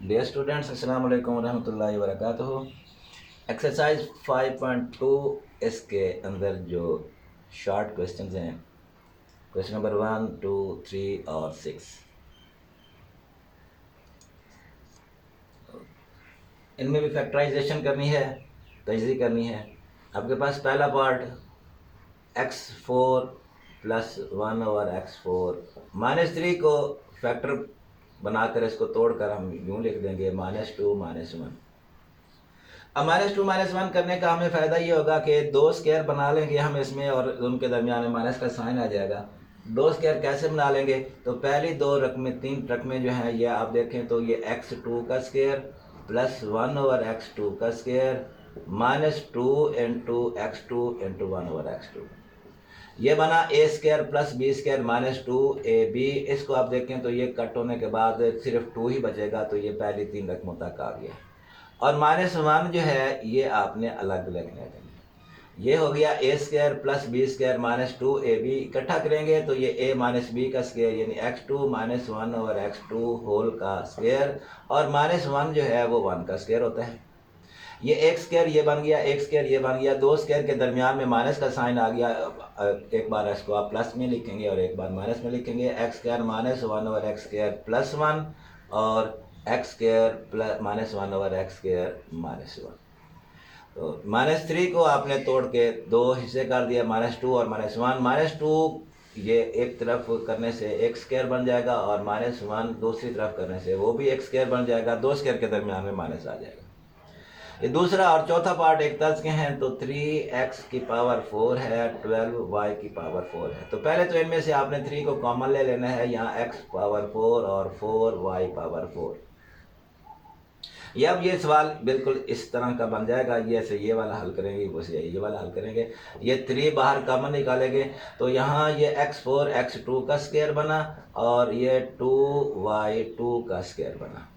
Dear students, अस्सलाम वालेकुम रहमतुल्लाहि व बरकातुहू। एक्सरसाइज 5.2 इसके अंदर जो शॉर्ट क्वेश्चंस हैं, क्वेश्चन नंबर 1, 2, 3 और 6, इनमें भी फैक्टराइजेशन करनी है, तजज़ी करनी है। आपके पास पहला पार्ट x4 प्लस 1/x4 -3 को फैक्टर बनाकर इसको तोड़कर हम यूँ लिख देंगे -2 -1। अब -2 -1 करने का हमें फ़ायदा ये होगा कि दो स्क्वायर बना लेंगे हम इसमें और उनके दरमियान में माइनस का साइन आ जाएगा। दो स्क्वायर कैसे बना लेंगे? तो पहली दो रकमें, तीन रकमें जो हैं ये आप देखें तो ये x2 का स्क्वायर प्लस 1/x2 का square -2 into x2 into 1/x2, ये बना A square plus B square -2ab। इसको आप देखें तो ये कट होने के बाद सिर्फ 2 ही बचेगा, तो ये पहली तीन रकमों तक आ गया। और -1 जो है ये आपने अलग लिखने देंगे। ये हो गया A square plus B square -2ab, इकट्ठा करेंगे तो ये a माइनस बी का स्क्वायर यानी x2 -1/x2 होल का स्क्वायर, और -1 जो है वो 1 का स्क्वायर होता है। ये एक स्क्वायर ये बन गया, एक स्क्वायर ये बन गया, दो स्क्वायर के दरमियान में माइनस का साइन आ गया। एक बार इसको आप प्लस में लिखेंगे और एक बार माइनस में लिखेंगे। एक्स स्क्वायर -1/x² + 1 और एक्स स्क्वायर प्लस -1/x² -1। तो -3 को आपने तोड़ के दो हिस्से कर दिया, -2 और -1। -2 ये एक तरफ करने से एक स्क्वायर बन जाएगा और -1 दूसरी तरफ करने से वो भी एक स्क्वायर बन जाएगा। दो स्क्वायर के दरमियान में माइनस आ जाएगा। ये दूसरा और चौथा पार्ट एक तर्ज के हैं, तो 3x⁴ है, 12y⁴ है। तो पहले तो इनमें से आपने 3 को कॉमन ले लेना है, यहाँ x⁴ और 4y⁴। ये अब ये सवाल बिल्कुल इस तरह का बन जाएगा। ये ऐसे ये वाला हल करेंगे, वैसे ये वाला हल करेंगे। ये 3 बाहर कॉमन निकालेंगे तो यहाँ ये x4 x2 का स्क्वायर बना और ये 2y2 का स्क्वायर बना।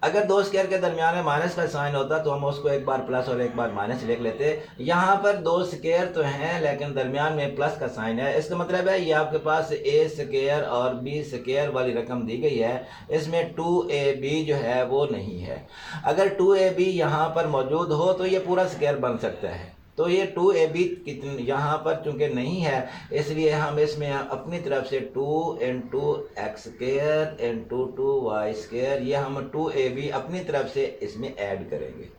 अगर दो स्क्वायर के दरमियान में माइनस का साइन होता तो हम उसको एक बार प्लस और एक बार माइनस लिख लेते। यहाँ पर दो स्क्वायर तो हैं लेकिन दरमियान में प्लस का साइन है। इसका मतलब है ये आपके पास ए स्क्वायर और बी स्क्वायर वाली रकम दी गई है, इसमें 2ab जो है वो नहीं है। अगर 2ab यहाँ पर मौजूद हो तो ये पूरा स्क्वायर बन सकता है। तो ये 2ab कितनी यहाँ पर चूंकि नहीं है, इसलिए हम इसमें अपनी तरफ से 2 into x square into 2y², ये हम 2ab अपनी तरफ से इसमें ऐड करेंगे।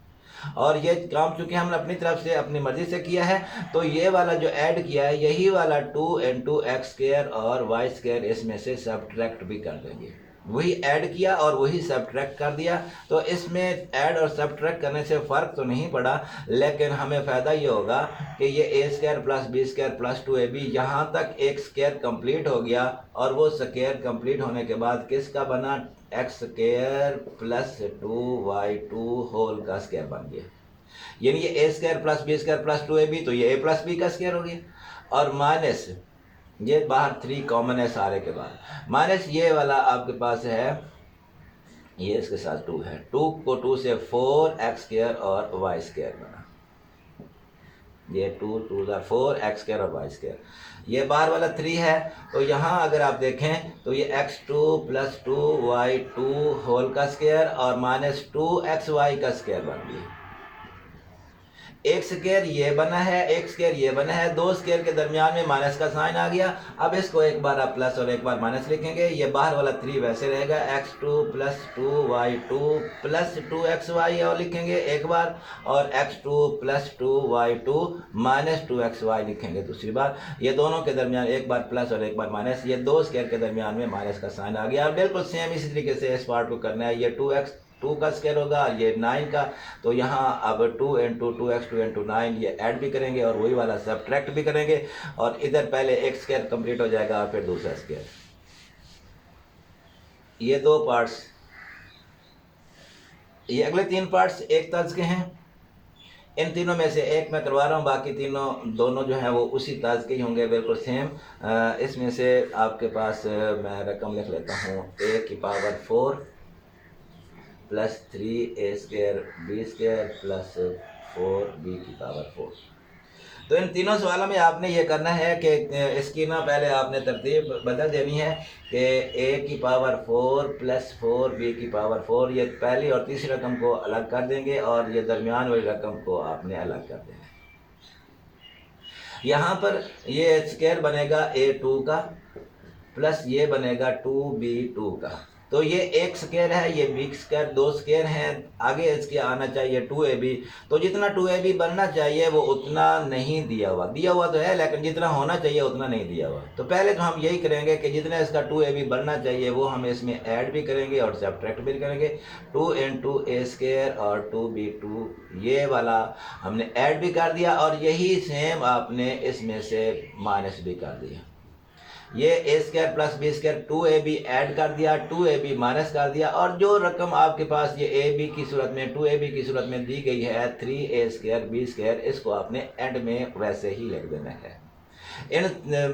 और ये काम चूंकि हमने अपनी तरफ से अपनी मर्जी से किया है, तो ये वाला जो ऐड किया है यही वाला 2 इंटू एक्स स्क्वायर और y² इसमें से सब्ट्रैक्ट भी कर देंगे। वही ऐड किया और वही सब्ट्रैक्ट कर दिया। तो इसमें ऐड और सब्ट्रैक्ट करने से फ़र्क तो नहीं पड़ा, लेकिन हमें फ़ायदा ये होगा कि ये a² plus b² plus 2ab, यहाँ तक एक स्क्वायर कंप्लीट हो गया और वो स्क्वायर कंप्लीट होने के बाद किसका बना? x² प्लस 2y2 होल का स्क्वायर बन गया। यानी ये a² plus b² plus 2ab, तो ये a प्लस b का स्क्वायर हो गया। और माइनस ये बाहर 3 कॉमन है सारे के बाद, माइनस ये वाला आपके पास है, ये इसके साथ 2 है। 2 को 2 से 4x² और y² बना। ये 2 2 4x² और y²। ये बाहर वाला 3 है, तो यहाँ अगर आप देखें तो ये x2 प्लस 2y2 होल का स्क्वायर और -2xy का स्क्वायर बन गया। एक स्क्वायर ये बना है, एक स्क्वायर ये बना है, दो स्क्वायर के दरमियान में माइनस का साइन आ गया। अब इसको एक बार आप प्लस और एक बार माइनस लिखेंगे। ये बाहर वाला 3 वैसे रहेगा, x2 plus 2y2 plus 2xy और लिखेंगे एक बार, और x2 plus 2y2 minus 2xy लिखेंगे दूसरी बार। ये दोनों के दरमियान एक बार प्लस और एक बार माइनस, ये दो स्क्वायर के दरमियान में माइनस का साइन आ गया। और बिल्कुल सेम इसी तरीके से इस पार्ट को करना है। ये 2 का स्क्वायर होगा, ये 9 का, तो यहाँ अब 2 इंटू 2x2 इंटू 9 ये ऐड भी करेंगे और वही वाला सब्ट्रैक्ट भी करेंगे। और इधर पहले एक स्क्वायर कंप्लीट हो जाएगा और फिर दूसरा स्क्वायर। ये दो पार्ट्स, ये अगले 3 पार्ट्स एक तर्ज के हैं। इन तीनों में से एक मैं करवा रहा हूँ, बाकी दोनों जो हैं वो उसी तर्ज के ही होंगे, बिल्कुल सेम। इसमें से आपके पास मैं रकम लिख लेता हूँ, a⁴ plus 3a² b² plus 4b⁴। तो इन तीनों सवालों में आपने ये करना है कि इसकी ना पहले आपने तरतीब बदल देनी है कि ए की पावर 4 प्लस 4 बी की पावर 4, ये पहली और तीसरी रकम को अलग कर देंगे और ये दरमियान वाली रकम को आपने अलग कर देना है। यहाँ पर ये स्क्वायर बनेगा A2 का प्लस ये बनेगा 2B2 का। तो ये एक स्क्वायर है, ये बी स्क्वायर, दो स्क्वायर हैं, आगे इसके आना चाहिए 2AB। तो जितना 2AB बनना चाहिए वो उतना नहीं दिया हुआ तो है, लेकिन जितना होना चाहिए उतना नहीं दिया हुआ। तो पहले तो हम यही करेंगे कि जितना इसका 2AB बनना चाहिए वो हम इसमें ऐड भी करेंगे और सब्ट्रैक्ट भी करेंगे। 2 into A स्क्वायर और 2B2 ये वाला हमने ऐड भी कर दिया और यही सेम आपने इसमें से माइनस भी कर दिया। ये A square plus B square 2AB add कर दिया, 2AB माइनस कर दिया, और जो रकम आपके पास ये AB की सूरत में 2AB की सूरत में दी गई है 3A स्क्वायर बी स्क्वायर, इसको आपने एंड में वैसे ही लिख देना है। इन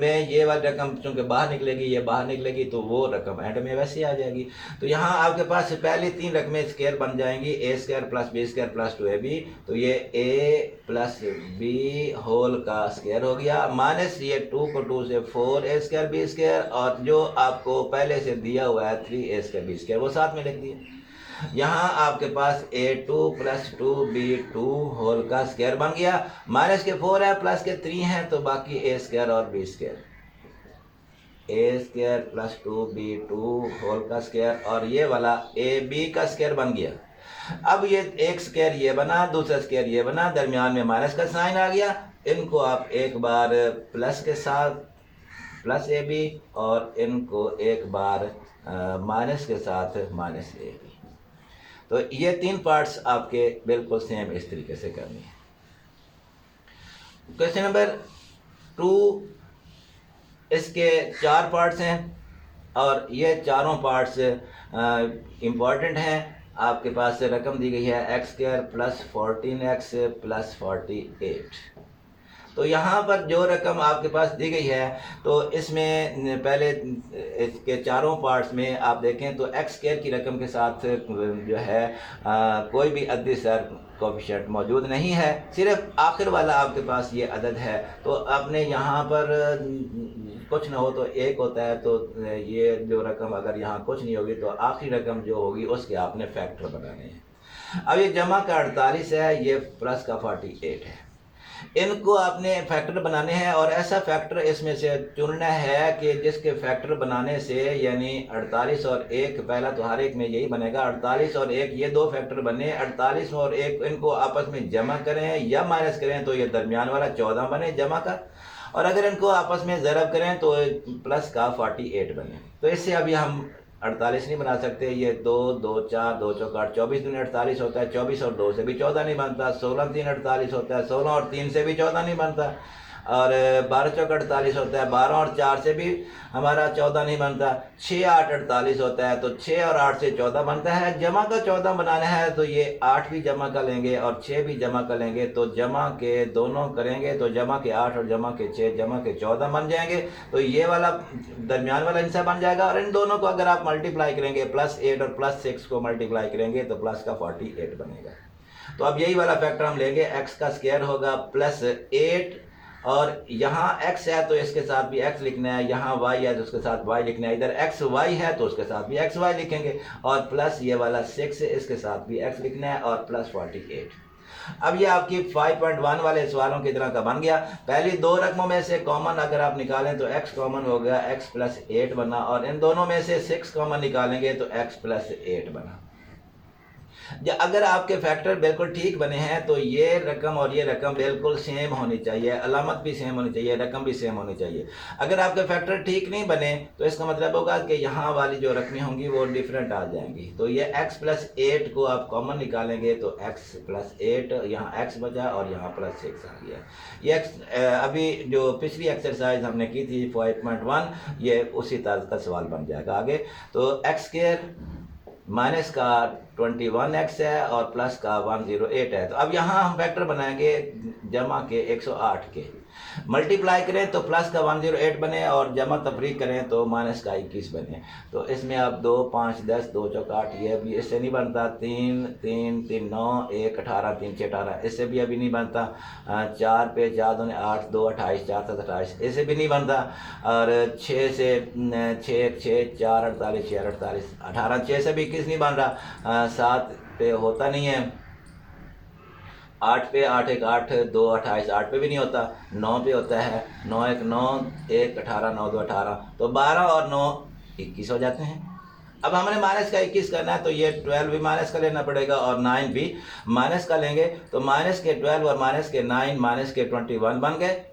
में ये वाली रकम चूँकि बाहर निकलेगी, ये बाहर निकलेगी, तो वो रकम एंड में वैसे आ जाएगी। तो यहाँ आपके पास पहली तीन रकमें स्क्वायर बन जाएंगी, A square plus B square plus 2AB। तो ये ए प्लस बी होल का स्क्वायर हो गया, माइनस ये 2 को 2 से 4A स्क्वायर बी स्क्वायर, और जो आपको पहले से दिया हुआ है 3A स्क्वायर बी स्क्वायर वो साथ में लिख दिया। यहाँ आपके पास A2 प्लस 2B2 होल का स्क्वायर बन गया, माइनस के 4 है प्लस के 3 है, तो बाकी A स्क्वायर और B square, A square plus 2B2 whole का स्क्वायर, और ये वाला AB का स्क्वायर बन गया। अब ये एक स्क्वायर ये बना, दूसरा स्क्वायर ये बना, दरमियान में माइनस का साइन आ गया। इनको आप एक बार प्लस के साथ प्लस AB और इनको एक बार माइनस के साथ माइनस AB। तो ये तीन पार्ट्स आपके बिल्कुल सेम इस तरीके से करनी है। क्वेश्चन नंबर 2, इसके 4 पार्ट्स हैं और ये चारों पार्ट्स इम्पॉर्टेंट हैं। आपके पास रकम दी गई है x square plus 14x plus 48। तो यहाँ पर जो रकम आपके पास दी गई है, तो इसमें पहले इसके चारों पार्ट्स में आप देखें तो एक्स स्क्वायर की रकम के साथ जो है कोई भी अद्दी सर कोफिशिएंट मौजूद नहीं है, सिर्फ आखिर वाला आपके पास ये अदद है। तो आपने यहाँ पर कुछ ना हो तो एक होता है, तो ये जो रकम अगर यहाँ कुछ नहीं होगी तो आखिरी रकम जो होगी उसके आपने फैक्टर बनाने हैं। अब ये जमा का 48 है, ये प्लस का 48 है, इनको आपने फैक्टर बनाने हैं। और ऐसा फैक्टर इसमें से चुनना है कि जिसके फैक्टर बनाने से यानी 48 और 1, पहला तो हर एक में यही बनेगा, 48 और 1 ये दो फैक्टर बने, 48 और 1 इनको आपस में जमा करें या माइनस करें तो ये दरमियान वाला 14 बने जमा का, और अगर इनको आपस में ज़रब करें तो प्लस का 48 बने। तो इससे अभी हम 48 नहीं बना सकते, ये 2 2 4 2 चौका 24 दूनी 48 होता है, 24 और 2 से भी 14 नहीं बनता, 16 3 48 होता है, 16 और 3 से भी 14 नहीं बनता, और 12 चौका 48 होता है, 12 और 4 से भी हमारा 14 नहीं बनता, 6 8 48 होता है, तो 6 और 8 से 14 बनता है। जमा का 14 बनाना है तो ये 8 भी जमा कर लेंगे और 6 भी जमा कर लेंगे, तो जमा के दोनों करेंगे तो जमा के 8 और जमा के 6 जमा के 14 बन जाएंगे। तो ये वाला दरमियान वाला हिस्सा बन जाएगा, और इन दोनों को अगर आप मल्टीप्लाई करेंगे प्लस 8 और प्लस 6 को मल्टीप्लाई करेंगे तो प्लस का 48 बनेगा। तो अब यही वाला फैक्टर हम लेंगे, एक्स का स्क्वायर होगा प्लस 8, और यहाँ x है तो इसके साथ भी x लिखना है, यहाँ y है तो उसके साथ y लिखना है, इधर x y है तो उसके साथ भी x y लिखेंगे, और प्लस ये वाला 6 है इसके साथ भी x लिखना है, और प्लस 48। अब ये आपकी 5.1 वाले सवालों की तरह का बन गया। पहली दो रकमों में से कॉमन अगर आप निकालें तो x कॉमन हो गया, x प्लस 8 बना, और इन दोनों में से 6 कॉमन निकालेंगे तो x प्लस 8 बना। अगर आपके फैक्टर बिल्कुल ठीक बने हैं तो ये रकम और ये रकम बिल्कुल सेम होनी चाहिए, अलामत भी सेम होनी चाहिए, रकम भी सेम होनी चाहिए। अगर आपके फैक्टर ठीक नहीं बने तो इसका मतलब होगा कि यहाँ वाली जो रकमें होंगी वो डिफरेंट आ जाएंगी। तो ये x प्लस 8 को आप कॉमन निकालेंगे तो x प्लस 8, यहाँ x बचा और यहाँ प्लस 6 आ गया। ये x अभी जो पिछली एक्सरसाइज हमने की थी 5.1, ये उसी तरह का सवाल बन जाएगा आगे। तो x स्क्वायर माइनस का 21x है और प्लस का 108 है। तो अब यहाँ हम फैक्टर बनाएंगे जमा के 108 के। मल्टीप्लाई करें तो प्लस का 108 बने और जमा तफरीक करें तो माइनस का 21 बने। तो इसमें अब 2 5 10 2 चौक 8, ये अभी इससे नहीं बनता। 3 3 3 9 1 18 3 6 18, इससे भी अभी नहीं बनता। 4 पे 4 दूने 8 2 28 4 7 28, इससे भी नहीं बनता। और 6 से 6 6 4 48 6 48 18, 6 से भी 21 नहीं बन रहा। 7 पे होता नहीं है। 8 पे 8 1 8 2 28, 8 पे भी नहीं होता। 9 पे होता है। 9 1 9 1 18 9 2 18, तो 12 और 9 21 हो जाते हैं। अब हमने माइनस का 21 करना है तो ये 12 भी माइनस का लेना पड़ेगा और 9 भी माइनस का लेंगे। तो माइनस के 12 और माइनस के 9 माइनस के 21 बन गए।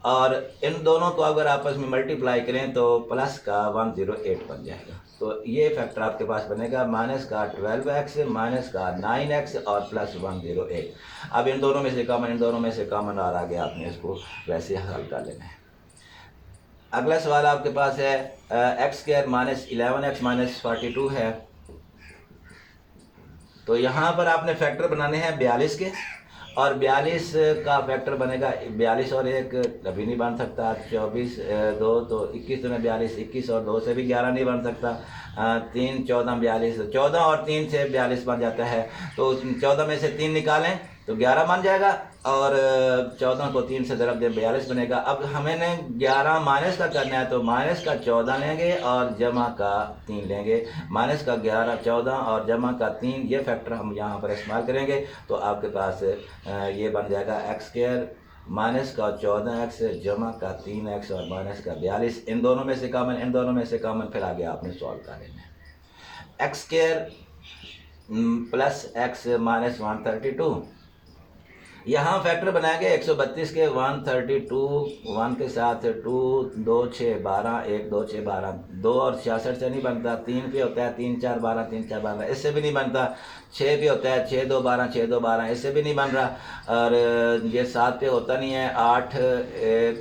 और इन दोनों को अगर आपस में मल्टीप्लाई करें तो प्लस का 108 बन जाएगा। तो ये फैक्टर आपके पास बनेगा माइनस का 12x माइनस का 9x और प्लस 108। अब इन दोनों में से कॉमन और आगे आपने इसको वैसे हल कर लेना है। अगला सवाल आपके पास है x square minus 11x minus 42 है। तो यहाँ पर आपने फैक्टर बनाने हैं 42 के, और 42 का फैक्टर बनेगा 42 और 1 कभी नहीं बन सकता। 24 2 तो 21 दूने 42, 21 और 2 से भी 11 नहीं बन सकता। 3 14 42, 14 और 3 से 42 बन जाता है। तो 14 में से 3 निकालें तो 11 बन जाएगा, और 14 को 3 से ज़रब दें 42 बनेगा। अब हमें 11 माइनस का करना है तो माइनस का 14 लेंगे और जमा का 3 लेंगे। माइनस का 11 14 और जमा का 3, ये फैक्टर हम यहाँ पर इस्तेमाल करेंगे। तो आपके पास ये बन जाएगा एक्स स्क्वायर माइनस का 14x जमा का 3x और माइनस का 42। इन दोनों में से कॉमन, फिर आगे आपने सॉल्व कर लेना है। X square plus x minus 132, यहाँ फैक्टर बनाएंगे 132 के 132 1 के साथ 2 2 6 12 1 2 6 12, 2 और 66 से नहीं बनता। 3 पे होता है 3 4 12 3 4 12, इससे भी नहीं बनता। 6 पे होता है 6 2 12 6 2 12, इससे भी नहीं बन रहा। और ये 7 पे होता नहीं है। 8 1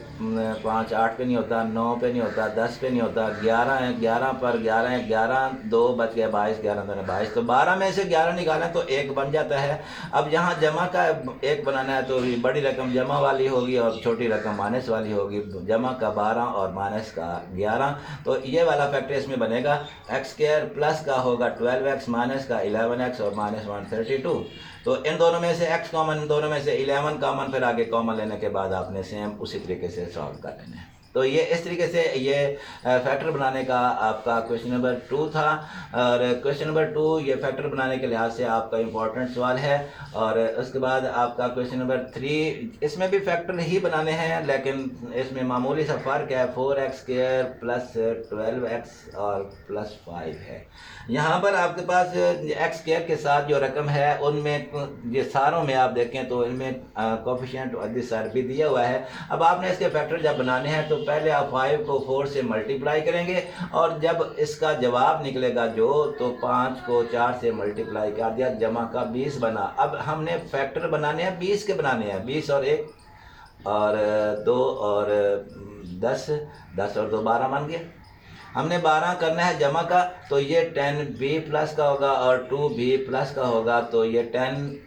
5 8 पे नहीं होता। 9 पे नहीं होता। 10 पे नहीं होता। 11 है, 11 पर 11 है, 11 2 बच गया 22, 11 2 22, तो 12 में से 11 निकालें तो 1 बन जाता है। अब यहाँ जमा का 1 बनाना है तो बड़ी रकम जमा वाली होगी और छोटी रकम माइनस वाली होगी। जमा का 12 और माइनस का 11, तो ये वाला फैक्टर इसमें बनेगा। एक्स स्क्वायर प्लस का होगा 12x माइनस का 11x और माइनस 132। तो इन दोनों में से x कॉमन, इन दोनों में से 11 कॉमन, फिर आगे कॉमन लेने के बाद आपने सेम उसी तरीके से सॉल्व कर लेना है। तो ये इस तरीके से ये फैक्टर बनाने का आपका क्वेश्चन नंबर 2 था। और क्वेश्चन नंबर 2 ये फैक्टर बनाने के लिहाज से आपका इम्पोर्टेंट सवाल है। और उसके बाद आपका क्वेश्चन नंबर 3, इसमें भी फैक्टर ही बनाने हैं, लेकिन इसमें मामूली सा फ़र्क है। 4x स्क्वायर प्लस 12x और प्लस 5 है। यहाँ पर आपके पास एक्स स्क्वायर के साथ जो रकम है उनमें ये सारों में आप देखें तो इनमें कोफिशिएंट और सर भी दिया हुआ है। अब आपने इसके फैक्टर जब बनाने हैं तो पहले आप 5 को 4 से मल्टीप्लाई करेंगे, और जब इसका जवाब निकलेगा तो 5 को 4 से मल्टीप्लाई कर दिया, जमा का 20 बना। अब हमने फैक्टर बनाने हैं 20 के बनाने हैं। 20 और 1 और 2 और 10, 10 और 2 12 बन गए। हमने 12 करना है जमा का, तो ये 10b प्लस का होगा और 2b प्लस का होगा। तो ये 10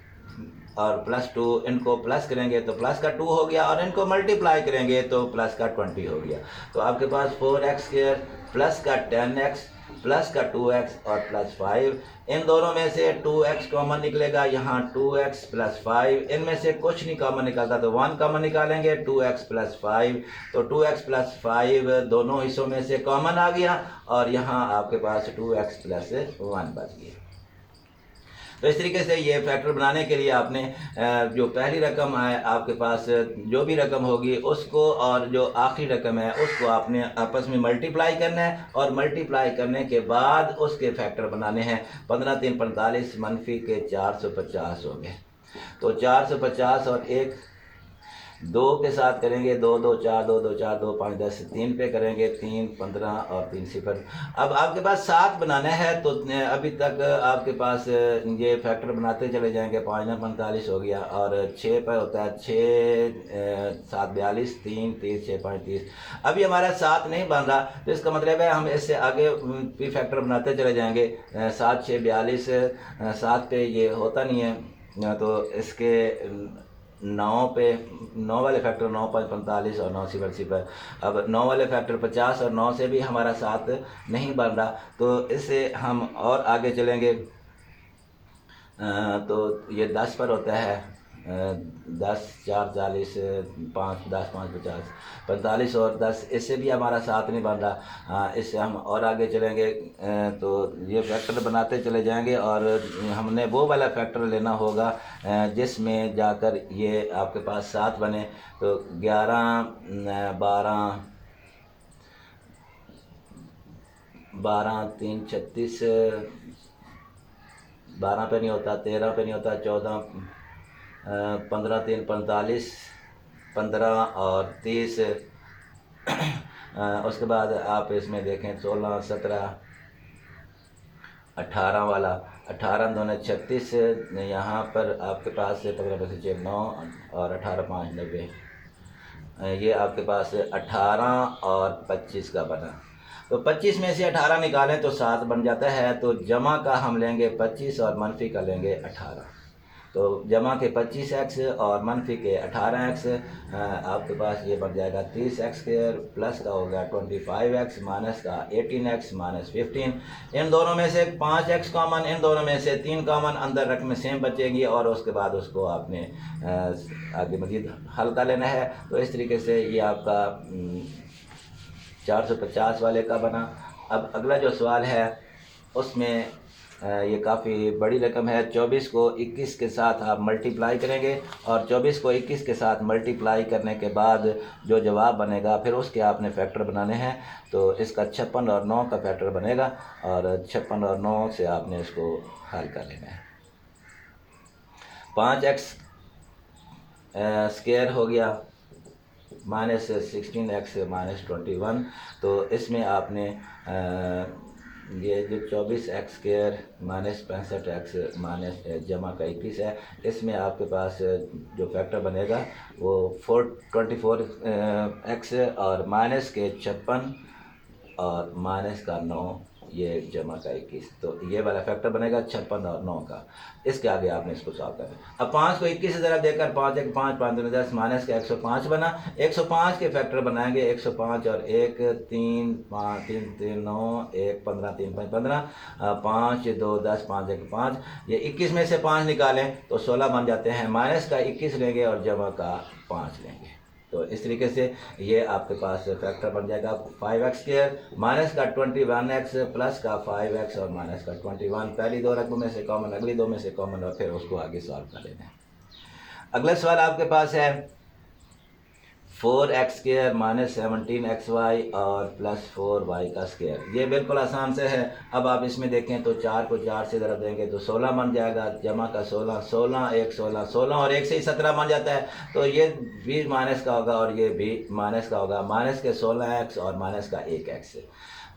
और प्लस 2, इनको प्लस करेंगे तो प्लस का 2 हो गया, और इनको मल्टीप्लाई करेंगे तो प्लस का 20 हो गया। तो आपके पास 4x स्क्वायर प्लस का 10x प्लस का 2x और प्लस 5, इन दोनों में से 2x कॉमन निकलेगा। यहाँ 2x प्लस 5, इनमें से कुछ नहीं कॉमन निकलता तो 1 कॉमन निकालेंगे। 2x प्लस 5, तो 2x प्लस 5 दोनों हिस्सों में से कॉमन आ गया, और यहाँ आपके पास 2x प्लस 1 बच गया। तो इस तरीके से ये फैक्टर बनाने के लिए आपने जो पहली रकम है आपके पास, जो भी रकम होगी उसको, और जो आखिरी रकम है उसको आपने आपस में मल्टीप्लाई करना है, और मल्टीप्लाई करने के बाद उसके फैक्टर बनाने हैं। 15 3 45 मनफी के 450 हो गए। तो 450 और 1 2 के साथ करेंगे, 2 2 4 2 2 4 2 5 10, 3 पे करेंगे 3 15 और 3 0। अब आपके पास 7 बनाना है, तो अभी तक आपके पास ये फैक्टर बनाते चले जाएंगे। 5 9 45 हो गया, और 6 पे होता है 6 7 42 3 30 6 5 30। अभी हमारा 7 नहीं बन रहा, तो इसका मतलब है हम इससे आगे भी फैक्टर बनाते चले जाएंगे। 7 6 42, 7 पे ये होता नहीं है, तो इसके 9 पे 9 वाले फैक्टर 9 5 45 और 9 0 0। अब 9 वाले फैक्टर 50 और 9 से भी हमारा 7 नहीं बन रहा, तो इससे हम और आगे चलेंगे। तो ये 10 पर होता है, 10 4 40, 5 10 5 50 45 और 10, इससे भी हमारा 7 नहीं बन रहा। इससे हम और आगे चलेंगे। तो ये फैक्टर बनाते चले जाएंगे और हमने वो वाला फैक्टर लेना होगा जिसमें जाकर ये आपके पास 7 बने। तो 11 12 12 3 36, 12 पे नहीं होता, 13 पे नहीं होता, 14 15 3 45, 15 और 30। उसके बाद आप इसमें देखें 16 17 18 वाला, 18 दोनों 36, यहाँ पर आपके पास 15 25 9 और 18 5 90। ये आपके पास 18 और 25 का बना। तो 25 में से 18 निकालें तो 7 बन जाता है। तो जमा का हम लेंगे 25 और मनफी का लेंगे 18। तो जमा के 25x और मनफी के 18x, आपके पास ये बन जाएगा 30x स्क्वायर, प्लस का होगा 25x, माइनस का 18x माइनस 15। इन दोनों में से 5x कॉमन, इन दोनों में से 3 कॉमन, अंदर रकम सेम बचेगी और उसके बाद उसको आपने आगे मजीद हल कर लेना है। तो इस तरीके से ये आपका 450 वाले का बना। अब अगला जो सवाल है उसमें ये काफ़ी बड़ी रकम है। 24 को 21 के साथ आप मल्टीप्लाई करेंगे और 24 को 21 के साथ मल्टीप्लाई करने के बाद जो जवाब बनेगा फिर उसके आपने फैक्टर बनाने हैं। तो इसका 56 और 9 का फैक्टर बनेगा और 56 और 9 से आपने इसको हल कर लेना है। 5x स्क्वायर हो गया माइनस 16x माइनस 21। तो इसमें आपने ये जो 24x square minus 65x minus जमा का 21 है, इसमें आपके पास जो फैक्टर बनेगा वो 24x और माइनस के 56 और माइनस का 9, ये जमा का 21। तो ये वाला फैक्टर बनेगा 56 और 9 का। इसके आगे आपने इसको सॉल्व करना है। अब 5 को 21 से ज़रा देकर 5 1 5 5 2 10 माइनस का 105 बना। 105 के फैक्टर बनाएंगे 105 और 1 3 5 3 3 9 1 15 3 5 15 5 2 10 5 1 5। ये 21 में से 5 निकालें तो 16 बन जाते हैं। माइनस का 21 लेंगे और जमा का 5 लेंगे। तो इस तरीके से ये आपके पास फैक्टर बन जाएगा 5x स्क्वायर माइनस का 21x प्लस का 5x और माइनस का 21। पहली दो रकमों में से कॉमन, अगली दो में से कॉमन और फिर उसको आगे सॉल्व कर लेना है। अगला सवाल आपके पास है 4x स्क्वायर माइनस 17xy और प्लस 4y का स्क्वायर। ये बिल्कुल आसान से है। अब आप इसमें देखें तो 4 को 4 से ज़रा देंगे तो 16 बन जाएगा। जमा का 16 16 1 16 16 और 1 से ही 17 बन जाता है। तो ये भी माइनस का होगा और ये भी माइनस का होगा। माइनस के 16x और माइनस का 1x।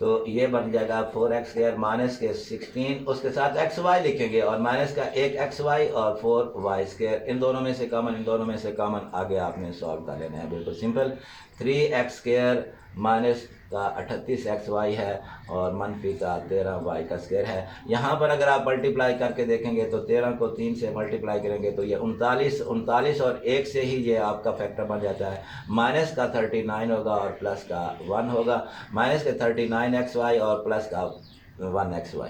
तो ये बन जाएगा 4x स्क्वायर माइनस के 16, उसके साथ xy लिखेंगे और माइनस का 1xy और 4y स्क्वायर। इन दोनों में से कॉमन, इन दोनों में से कॉमन, आगे आपने सॉल्व कर लेना है। बिल्कुल सिंपल। 3x स्क्वायर माइनस का 38xy है और मनफी का 13y का स्क्वायर है। यहाँ पर अगर आप मल्टीप्लाई करके देखेंगे तो 13 को 3 से मल्टीप्लाई करेंगे तो ये 39 और 1 से ही ये आपका फैक्टर बन जाता है। माइनस का 39 होगा और प्लस का 1 होगा। माइनस के 39xy और प्लस का 1xy।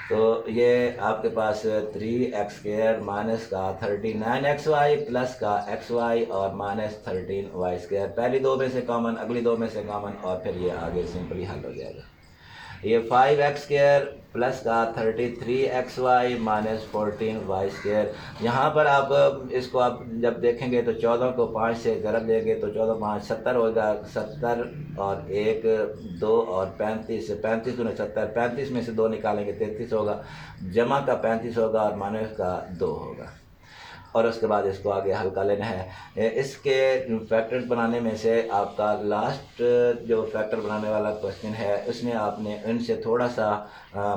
तो ये आपके पास 3x स्क्वायर माइनस का 39xy प्लस का xy और माइनस 13y स्क्वायर। पहली दो में से कॉमन, अगली दो में से कॉमन और फिर ये आगे सिंपली हल हो जाएगा। ये 5x स्क्वायर प्लस का 33xy माइनस 14y स्क्वायर। यहाँ पर आप इसको आप जब देखेंगे तो 14 को 5 से ज़रब देंगे तो 14 5 70 होगा। 70 और 1 2 और 35, 35 दूनी 70, 35 में से 2 निकालेंगे 33 होगा। जमा का 35 होगा और माइनस का 2 होगा। और उसके बाद इसको आगे हल कर लेना है। इसके फैक्टर्स बनाने में से आपका लास्ट जो फैक्टर बनाने वाला क्वेश्चन है उसमें आपने इनसे थोड़ा सा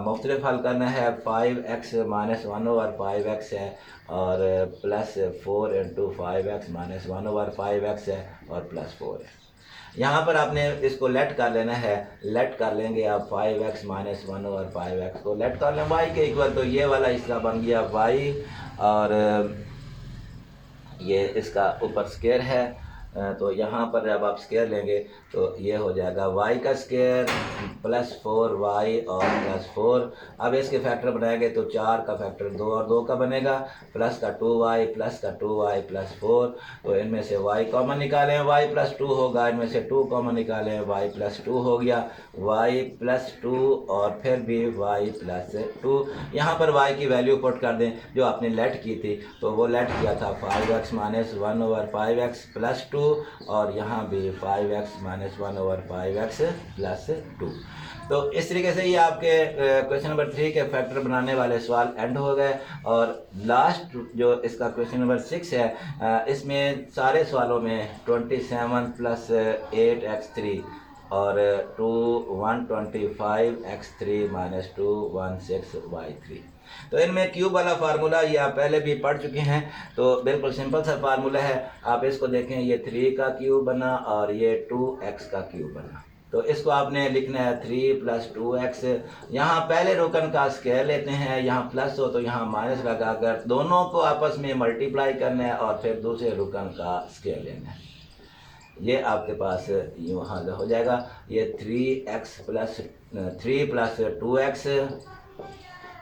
मुख्तलिफ हल करना है। 5x माइनस 1/5x है और plus 4 into 5x minus 1/5x है और प्लस 4 है। यहाँ पर आपने इसको लेट कर लेना है। लेट कर लेंगे आप 5x माइनस 1/5x को लेट कर लें y के इक्वल। तो ये वाला हिस्सा बन गया y और ये इसका ऊपर स्क्वायर है। तो यहाँ पर जब आप स्क्वायर लेंगे तो ये हो जाएगा y का स्क्वायर प्लस 4y और प्लस 4। अब इसके फैक्टर बनाएंगे तो 4 का फैक्टर 2 और 2 का बनेगा, प्लस का 2y प्लस का 2y प्लस 4। तो इनमें से y कॉमन निकालें, y प्लस 2 होगा, इनमें से 2 कॉमन निकालें, y प्लस 2 हो गया, y प्लस 2 और फिर भी y प्लस 2। यहाँ पर y की वैल्यू पुट कर दें जो आपने लेट की थी, तो वो लेट किया था 5x माइनस 1/5x प्लस 2, और यहाँ भी 5x माइनस 1/5x प्लस 2। तो इस तरीके से ये आपके क्वेश्चन नंबर 3 के फैक्टर बनाने वाले सवाल एंड हो गए। और लास्ट जो इसका क्वेश्चन नंबर 6 है, इसमें सारे सवालों में 27 प्लस 8x3 और 125x3 माइनस 216y3। तो इनमें क्यूब वाला फार्मूला ये आप पहले भी पढ़ चुके हैं, तो बिल्कुल सिंपल सा फार्मूला है। आप इसको देखें, ये 3 का क्यूब बना और ये 2x का क्यूब बना। तो इसको आपने लिखना है 3 प्लस 2x। यहाँ पहले रुकन का स्क्वायर लेते हैं, यहाँ प्लस हो तो यहाँ माइनस लगाकर दोनों को आपस में मल्टीप्लाई करना है और फिर दूसरे रुकन का स्क्वायर लेना है। ये आपके पास यूँ हल हो जाएगा। ये 3 प्लस 2x,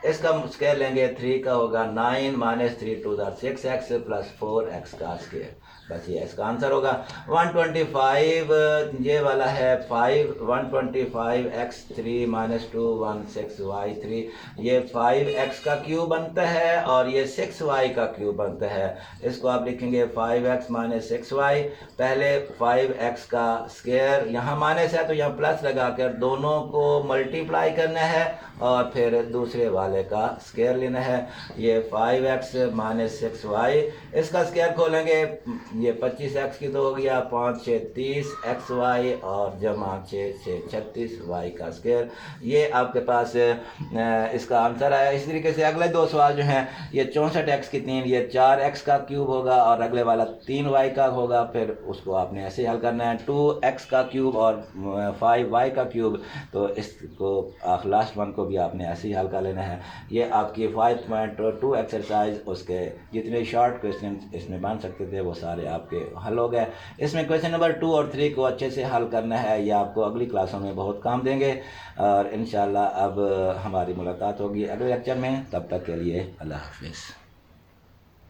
इसका स्क्वायर लेंगे, 3 का होगा 9 माइनस 3 2 6x प्लस 4x का स्क्वायर। बस ये इसका आंसर होगा। 125 ये वाला है 125x3 माइनस 216y3। ये 5x का क्यूब बनता है और ये 6y का क्यूब बनता है। इसको आप लिखेंगे 5x माइनस 6y। पहले 5x का स्क्वायर, यहाँ माइनस है तो यहाँ प्लस लगाकर दोनों को मल्टीप्लाई करना है और फिर दूसरे वाले का स्क्वायर लेना है। ये 5x माइनस 6y, इसका स्क्वायर खोलेंगे, ये 25x की तो हो गया, 5 6 30xy और जमा 6 6 36y का स्क्वायर। ये आपके पास इसका आंसर आया। इस तरीके से अगले दो सवाल जो हैं, ये 64x की 3, ये 4x का क्यूब होगा और अगले वाला 3y का होगा। फिर उसको आपने ऐसे हल करना है, 2x का क्यूब और 5y का क्यूब। तो इसको लास्ट वन को भी आपने ऐसे ही हल कर लेना है। ये आपकी 5.2 एक्सरसाइज, उसके जितने शॉर्ट क्वेश्चन इसमें बन सकते थे वो सारे आपके हल हो गए। इसमें क्वेश्चन नंबर 2 और 3 को अच्छे से हल करना है, ये आपको अगली क्लासों में बहुत काम देंगे। और इंशाल्लाह अब हमारी मुलाकात होगी अगले लेक्चर में। तब तक के लिए अल्लाह हाफिज़।